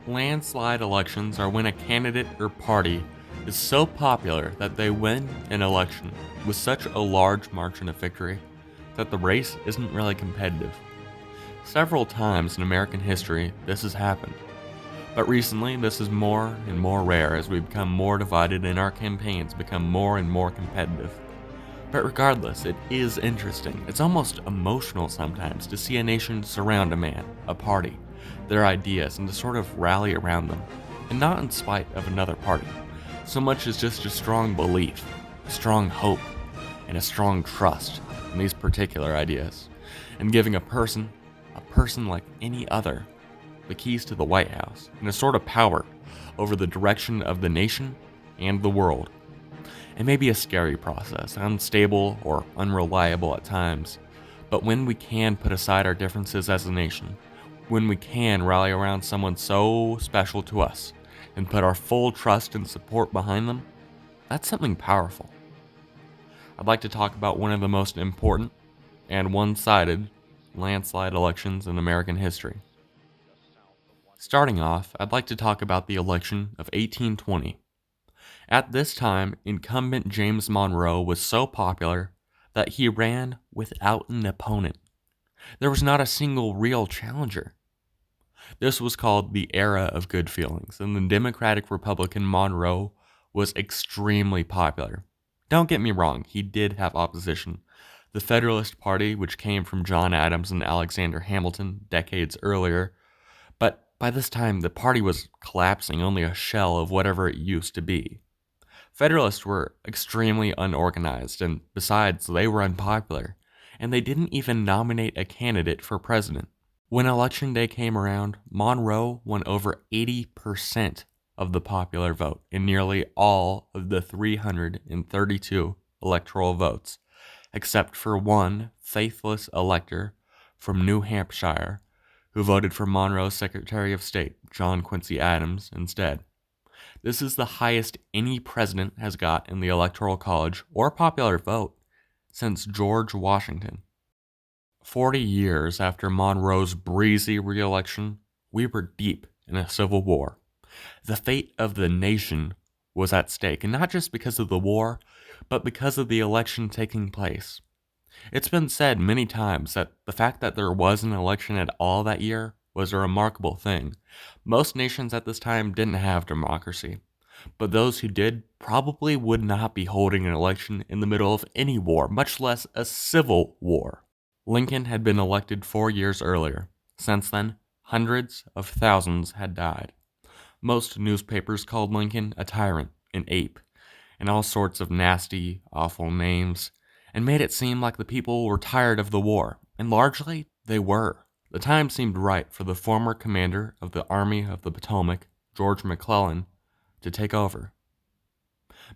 Landslide elections are when a candidate or party is so popular that they win an election with such a large margin of victory that the race isn't really competitive. Several times in American history, this has happened. But recently, this is more and more rare as we become more divided and our campaigns become more and more competitive. But regardless, it is interesting. It's almost emotional sometimes to see a nation surround a man, a party, their ideas, and to sort of rally around them. And not in spite of another party, so much as just a strong belief, a strong hope, and a strong trust in these particular ideas. And giving a person like any other, the keys to the White House and a sort of power over the direction of the nation and the world. It may be a scary process, unstable or unreliable at times, but when we can put aside our differences as a nation, when we can rally around someone so special to us and put our full trust and support behind them, that's something powerful. I'd like to talk about one of the most important and one-sided landslide elections in American history. Starting off, I'd like to talk about the election of 1820. At this time, incumbent James Monroe was so popular that he ran without an opponent. There was not a single real challenger. This was called the era of good feelings, and the Democratic Republican Monroe was extremely popular. Don't get me wrong, he did have opposition. The Federalist Party, which came from John Adams and Alexander Hamilton decades earlier, but by this time the party was collapsing, only a shell of whatever it used to be. Federalists were extremely unorganized, and besides, they were unpopular, and they didn't even nominate a candidate for president. When Election Day came around, Monroe won over 80% of the popular vote in nearly all of the 332 electoral votes, except for one faithless elector from New Hampshire who voted for Monroe's Secretary of State, John Quincy Adams, instead. This is the highest any president has got in the Electoral College or popular vote since George Washington. 40 years after Monroe's breezy re-election, we were deep in a civil war. The fate of the nation was at stake, and not just because of the war, but because of the election taking place. It's been said many times that the fact that there was an election at all that year was a remarkable thing. Most nations at this time didn't have democracy, but those who did probably would not be holding an election in the middle of any war, much less a civil war. Lincoln had been elected 4 years earlier. Since then, hundreds of thousands had died. Most newspapers called Lincoln a tyrant, an ape, and all sorts of nasty, awful names, and made it seem like the people were tired of the war, and largely they were. The time seemed right for the former commander of the Army of the Potomac, George McClellan, to take over.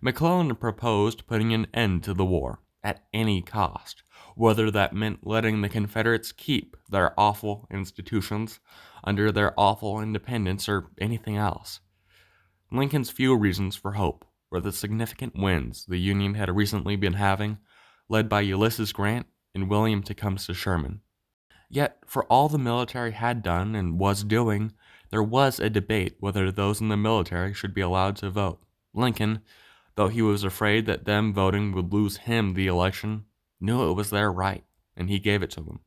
McClellan proposed putting an end to the war at any cost, whether that meant letting the Confederates keep their awful institutions under their awful independence or anything else. Lincoln's few reasons for hope were the significant wins the Union had recently been having, led by Ulysses Grant and William Tecumseh Sherman. Yet, for all the military had done and was doing, there was a debate whether those in the military should be allowed to vote. Lincoln, though he was afraid that them voting would lose him the election, knew it was their right, and he gave it to them.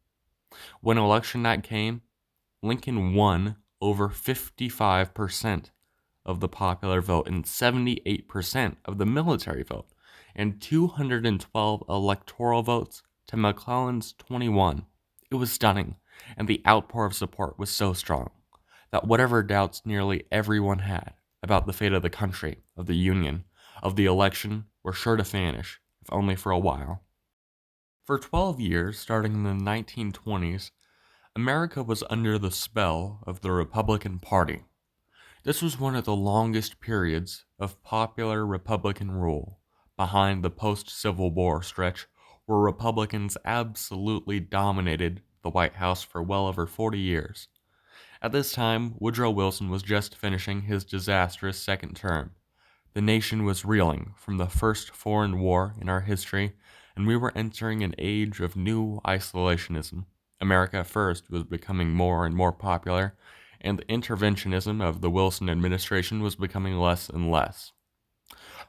When election night came, Lincoln won over 55% of the popular vote and 78% of the military vote, and 212 electoral votes to McClellan's 21. It was stunning, and the outpour of support was so strong that whatever doubts nearly everyone had about the fate of the country, of the Union, of the election were sure to vanish, if only for a while. For 12 years, starting in the 1920s, America was under the spell of the Republican Party. This was one of the longest periods of popular Republican rule, behind the post-Civil War stretch where Republicans absolutely dominated the White House for well over 40 years. At this time, Woodrow Wilson was just finishing his disastrous second term. The nation was reeling from the first foreign war in our history, and we were entering an age of new isolationism. America First was becoming more and more popular, and the interventionism of the Wilson administration was becoming less and less.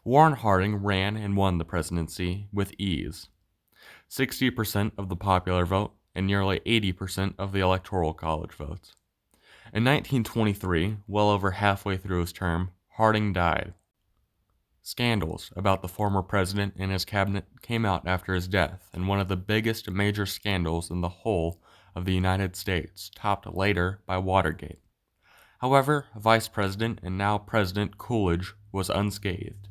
Warren Harding ran and won the presidency with ease. 60% of the popular vote and nearly 80% of the Electoral College votes. In 1923, well over halfway through his term, Harding died. Scandals about the former president and his cabinet came out after his death, and one of the biggest major scandals in the whole of the United States, topped later by Watergate. However, Vice President and now President Coolidge was unscathed.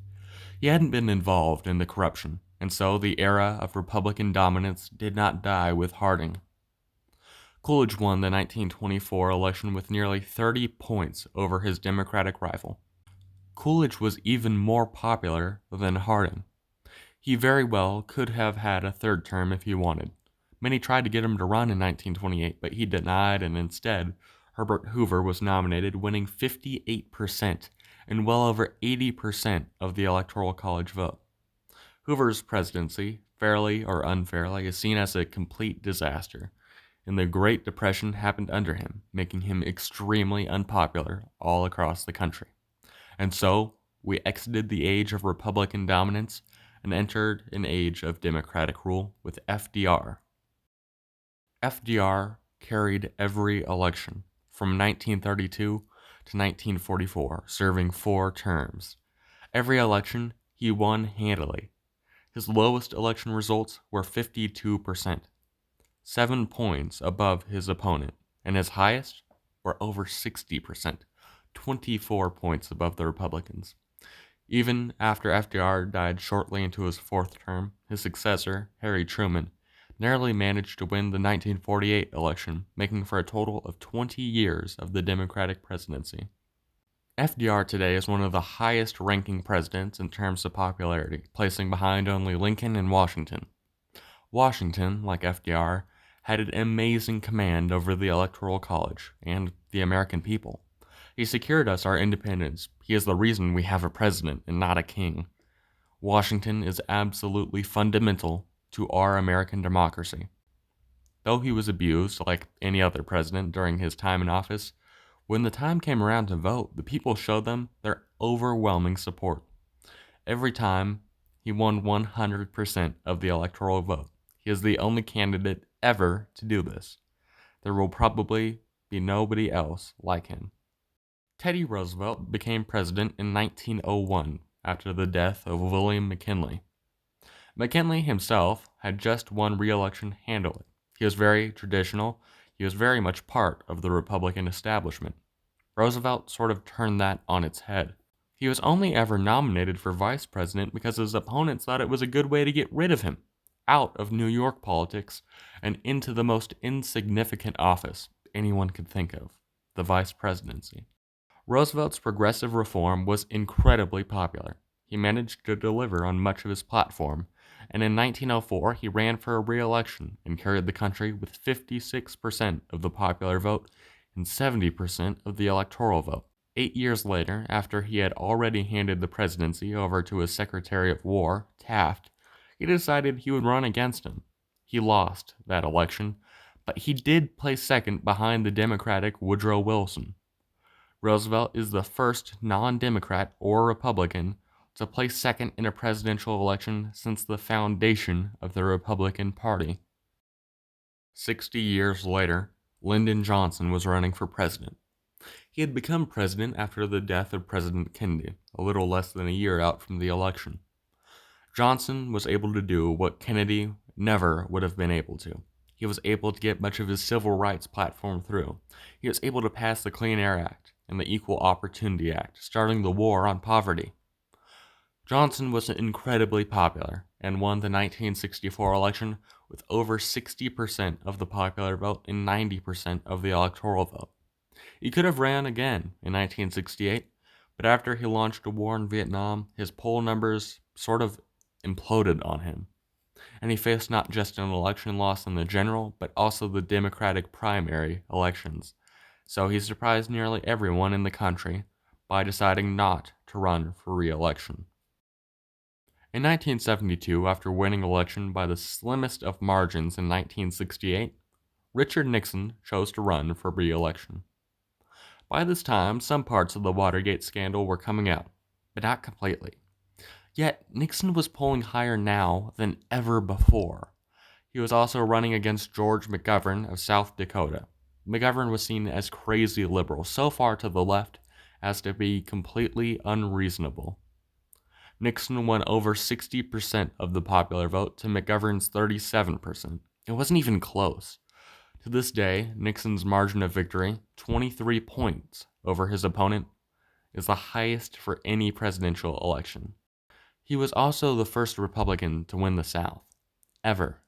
He hadn't been involved in the corruption, and so the era of Republican dominance did not die with Harding. Coolidge won the 1924 election with nearly 30 points over his Democratic rival. Coolidge was even more popular than Harding. He very well could have had a third term if he wanted. Many tried to get him to run in 1928, but he denied, and instead, Herbert Hoover was nominated, winning 58% and well over 80% of the Electoral College vote. Hoover's presidency, fairly or unfairly, is seen as a complete disaster, and the Great Depression happened under him, making him extremely unpopular all across the country. And so, we exited the age of Republican dominance and entered an age of Democratic rule with FDR. FDR carried every election from 1932 to 1944, serving 4 terms. Every election, he won handily. His lowest election results were 52%, 7 points above his opponent, and his highest were over 60%. 24 points above the Republicans. Even after FDR died shortly into his 4th term, his successor, Harry Truman, narrowly managed to win the 1948 election, making for a total of 20 years of the Democratic presidency. FDR today is one of the highest-ranking presidents in terms of popularity, placing behind only Lincoln and Washington. Washington, like FDR, had an amazing command over the Electoral College and the American people. He secured us our independence. He is the reason we have a president and not a king. Washington is absolutely fundamental to our American democracy. Though he was abused like any other president during his time in office, when the time came around to vote, the people showed them their overwhelming support. Every time, he won 100% of the electoral vote. He is the only candidate ever to do this. There will probably be nobody else like him. Teddy Roosevelt became president in 1901 after the death of William McKinley. McKinley himself had just won re-election handily. He was very traditional. He was very much part of the Republican establishment. Roosevelt sort of turned that on its head. He was only ever nominated for vice president because his opponents thought it was a good way to get rid of him, out of New York politics and into the most insignificant office anyone could think of, the vice presidency. Roosevelt's progressive reform was incredibly popular. He managed to deliver on much of his platform, and in 1904 he ran for a re-election and carried the country with 56% of the popular vote and 70% of the electoral vote. 8 years later, after he had already handed the presidency over to his Secretary of War, Taft, he decided he would run against him. He lost that election, but he did place second behind the Democratic Woodrow Wilson. Roosevelt is the first non-Democrat or Republican to place second in a presidential election since the foundation of the Republican Party. 60 years later, Lyndon Johnson was running for president. He had become president after the death of President Kennedy, a little less than a year out from the election. Johnson was able to do what Kennedy never would have been able to. He was able to get much of his civil rights platform through. He was able to pass the Clean Air Act and the Equal Opportunity Act, starting the war on poverty. Johnson was incredibly popular and won the 1964 election with over 60% of the popular vote and 90% of the electoral vote. He could have ran again in 1968, but after he launched a war in Vietnam, his poll numbers sort of imploded on him, and he faced not just an election loss in the general, but also the Democratic primary elections. So he surprised nearly everyone in the country by deciding not to run for re-election. In 1972, after winning election by the slimmest of margins in 1968, Richard Nixon chose to run for re-election. By this time, some parts of the Watergate scandal were coming out, but not completely. Yet, Nixon was polling higher now than ever before. He was also running against George McGovern of South Dakota. McGovern was seen as crazy liberal, so far to the left as to be completely unreasonable. Nixon won over 60% of the popular vote to McGovern's 37%. It wasn't even close. To this day, Nixon's margin of victory, 23 points over his opponent, is the highest for any presidential election. He was also the first Republican to win the South, ever.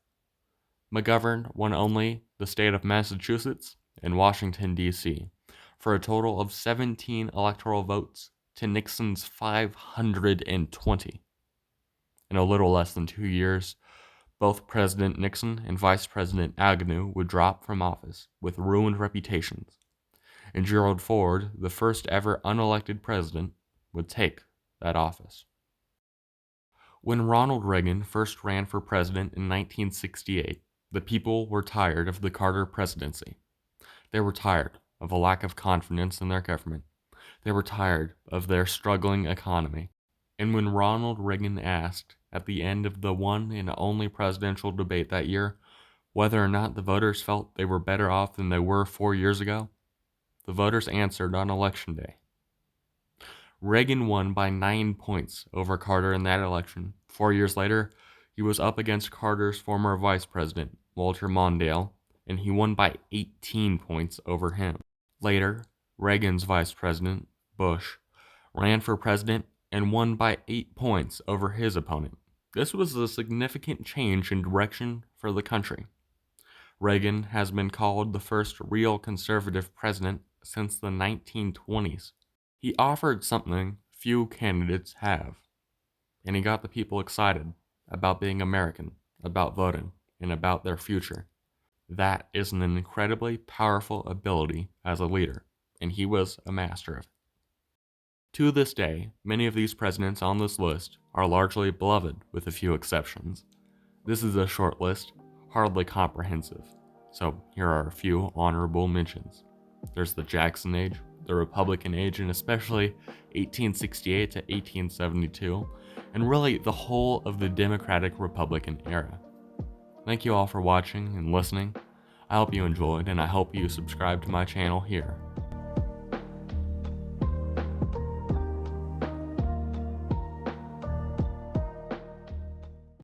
McGovern won only the state of Massachusetts and Washington, D.C., for a total of 17 electoral votes to Nixon's 520. In a little less than 2 years, both President Nixon and Vice President Agnew would drop from office with ruined reputations, and Gerald Ford, the first ever unelected president, would take that office. When Ronald Reagan first ran for president in 1968, the people were tired of the Carter presidency. They were tired of a lack of confidence in their government. They were tired of their struggling economy. And when Ronald Reagan asked, at the end of the one and only presidential debate that year, whether or not the voters felt they were better off than they were 4 years ago, the voters answered on Election Day. Reagan won by 9 points over Carter in that election. 4 years later, he was up against Carter's former vice president, Walter Mondale, and he won by 18 points over him. Later, Reagan's vice president, Bush, ran for president and won by 8 points over his opponent. This was a significant change in direction for the country. Reagan has been called the first real conservative president since the 1920s. He offered something few candidates have, and he got the people excited about being American, about voting, and about their future. That is an incredibly powerful ability as a leader, and he was a master of it. To this day, many of these presidents on this list are largely beloved, with a few exceptions. This is a short list, hardly comprehensive, so here are a few honorable mentions. There's the Jackson age, the Republican age, and especially 1868 to 1872, and really the whole of the Democratic Republican era. Thank you all for watching and listening. I hope you enjoyed, and I hope you subscribe to my channel here.